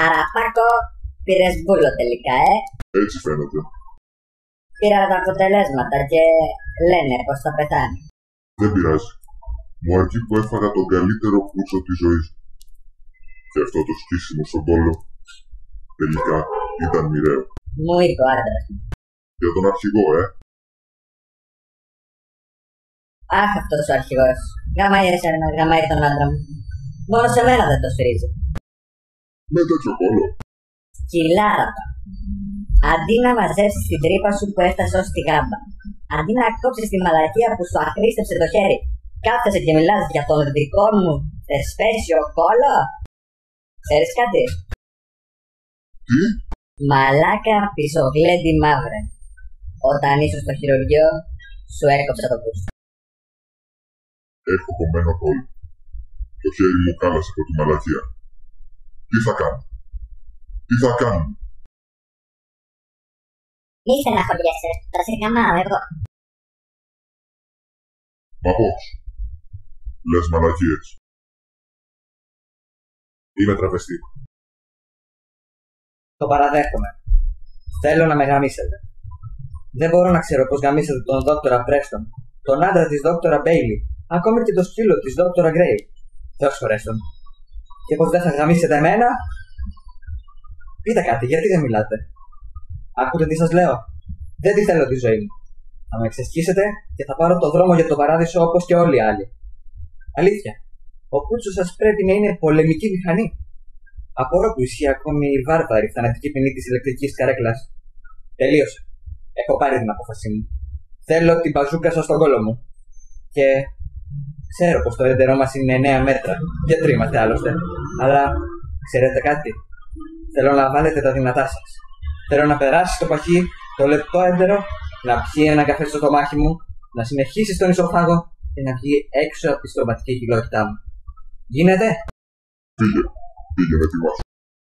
Αραπάκο, πήρες μπούλο τελικά, Έτσι φαίνεται. Πήρα τα αποτελέσματα και λένε πως θα πεθάνει. Δεν πειράζει. Μου αρκεί που έφαγα τον καλύτερο πούτσο της ζωής μου. Και αυτό το σκίσιμο στον κόλο τελικά ήταν μοιραίο. Μου είπε ο άντρας μου. Για τον αρχηγό, Αχ, αυτός ο αρχηγός. Γαμάει εσένα, γαμάει τον άντρα μου. Μόνο σε μένα δεν το σφυρίζει. Με τέτοιο κόλο. Κιλάρατα. Αντί να μαζέψεις την τρύπα σου που έφτασε ως τη γάμπα, αντί να κόψεις τη μαλακία που σου αχρίστεψε το χέρι, κάθεσαι και μιλάς για τον δικό μου θεσπέσιο κόλο. Ξέρεις κάτι? Τι? Μαλάκα πισογλέντι μαύρε. Όταν ήσουν στο χειρουργείο, σου έκοψα το πούσο. Έχω κομμένο κόλλο. Το χέρι μου κάλασε από τη μαλακία. Τι θα κάνω? Τι θα κάνω? Μη στεναχωριέσαι, θα σε γαμάω εγώ. Μα πώς? Λες μαλακίες. Είμαι τραπεστή. Το παραδέχομαι. Θέλω να με γαμίσετε. Δεν μπορώ να ξέρω πώς γαμίσετε τον δόκτορα Πρέστον, τον άντρα της δόκτορα Μπέιλι, ακόμη και το σκύλο της δόκτορα Γκρέι. Θεός χωρέστον. Και πως δεν θα γαμίσετε εμένα? Πείτε κάτι, γιατί δεν μιλάτε? Ακούτε τι σας λέω? Δεν τη θέλω τη ζωή μου. Θα με εξεσκίσετε και θα πάρω το δρόμο για το παράδεισο όπως και όλοι οι άλλοι. Αλήθεια, ο πούτσος σας πρέπει να είναι πολεμική μηχανή. Απορώ που ισχύει ακόμη η βάρβαρη θανατική ποινή της ηλεκτρικής καρέκλας. Τελείωσε. Έχω πάρει την απόφασή μου. Θέλω την μπαζούκα σας στον κόλο μου. Και ξέρω πως το έντερό μας είναι 9 μέτρα. Γιατροί είμαστε άλλωστε. Αλλά ξέρετε κάτι? Θέλω να βάλετε τα δυνατά σας. Θέλω να περάσει το παχύ, το λεπτό έντερο, να πιει ένα καφέ στο στομάχι μου, να συνεχίσει στον ισοφάγο και να βγει έξω από τη στρωματική κοιλότητά μου. Γίνεται? Πήγε με τη μάχη.